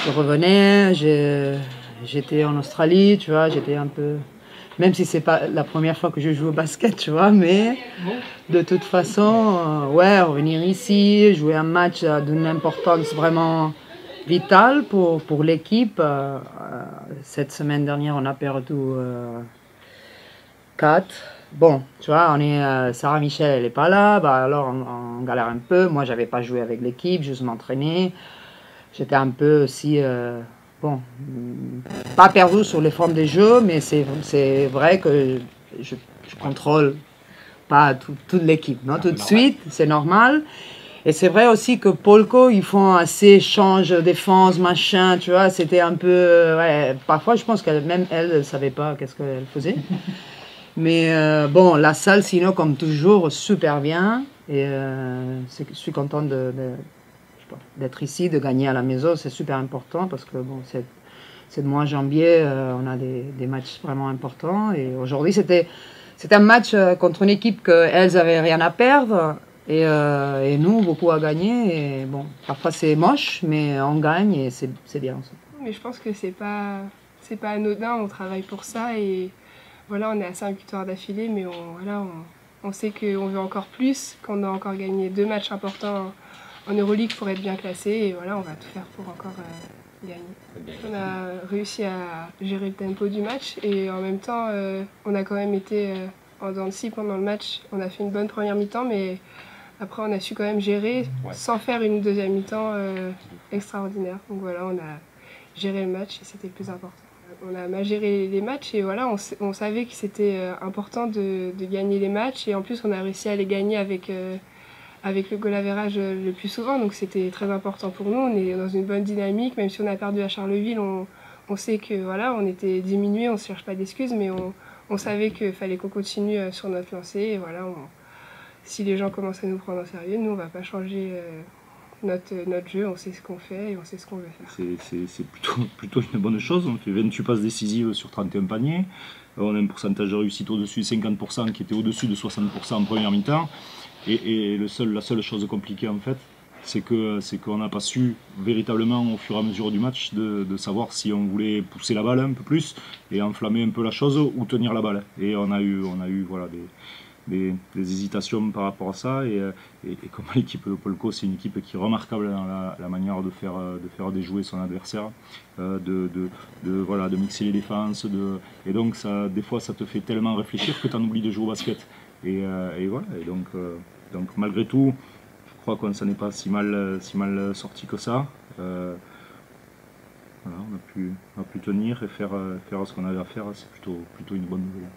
je revenais, j'étais en Australie, tu vois, j'étais un peu... Même si c'est pas la première fois que je joue au basket, tu vois, mais de toute façon, ouais, revenir ici, jouer un match d'une importance vraiment vitale pour l'équipe. Cette semaine dernière, on a perdu 4. Bon, tu vois, Sarah Michel, elle n'est pas là, bah alors on galère un peu. Moi, j'avais pas joué avec l'équipe, juste m'entraîner. J'étais un peu aussi, bon, pas perdu sur les formes des jeux, mais c'est vrai que je contrôle pas toute l'équipe, non, tout de suite, c'est normal. Et c'est vrai aussi que Polko, ils font assez échange, défense, machin, tu vois, c'était un peu, ouais, parfois je pense qu'elle, même elle, elle savait pas qu'est-ce qu'elle faisait. Mais bon, la salle, sinon, comme toujours, super bien. Et je suis content d'être ici, de gagner à la maison, c'est super important parce que bon, c'est de mois janvier, on a des matchs vraiment importants. Et aujourd'hui, c'était un match contre une équipe qu'elles n'avaient rien à perdre et nous, beaucoup à gagner. Et bon, parfois c'est moche, mais on gagne et c'est bien. Mais je pense que c'est pas anodin, on travaille pour ça et voilà, on est à 5 victoires d'affilée, mais on sait qu'on veut encore plus, qu'on a encore gagné 2 matchs importants en Euroleague pour être bien classé et voilà, on va tout faire pour encore gagner. On a réussi à gérer le tempo du match et en même temps, on a quand même été en dents de scie pendant le match. On a fait une bonne première mi-temps, mais après on a su quand même gérer sans faire une deuxième mi-temps extraordinaire. Donc voilà, on a géré le match et c'était le plus important. On a mal géré les matchs et voilà, on savait que c'était important de gagner les matchs et en plus on a réussi à les gagner avec le goal average le plus souvent, donc c'était très important pour nous. On est dans une bonne dynamique, même si on a perdu à Charleville, on sait que voilà, on était diminué, on ne se cherche pas d'excuses, mais on savait qu'il fallait qu'on continue sur notre lancée et voilà, si les gens commencent à nous prendre au sérieux, nous on va pas changer notre jeu, on sait ce qu'on fait et on sait ce qu'on veut faire. C'est plutôt une bonne chose. On fait 28 passes décisives sur 31 paniers. On a un pourcentage de réussite au-dessus de 50% qui était au-dessus de 60% en première mi-temps. Et la seule chose compliquée en fait, c'est qu'on n'a pas su véritablement au fur et à mesure du match de savoir si on voulait pousser la balle un peu plus et enflammer un peu la chose ou tenir la balle. Et on a eu voilà, des hésitations par rapport à ça et comme l'équipe de Polko, c'est une équipe qui est remarquable dans la manière de faire déjouer son adversaire, voilà, de mixer les défenses, et donc ça, des fois ça te fait tellement réfléchir que tu en oublies de jouer au basket et voilà, et donc malgré tout je crois qu'on s'en est pas si mal sorti que ça. Voilà, on a pu tenir et faire ce qu'on avait à faire, c'est plutôt une bonne nouvelle.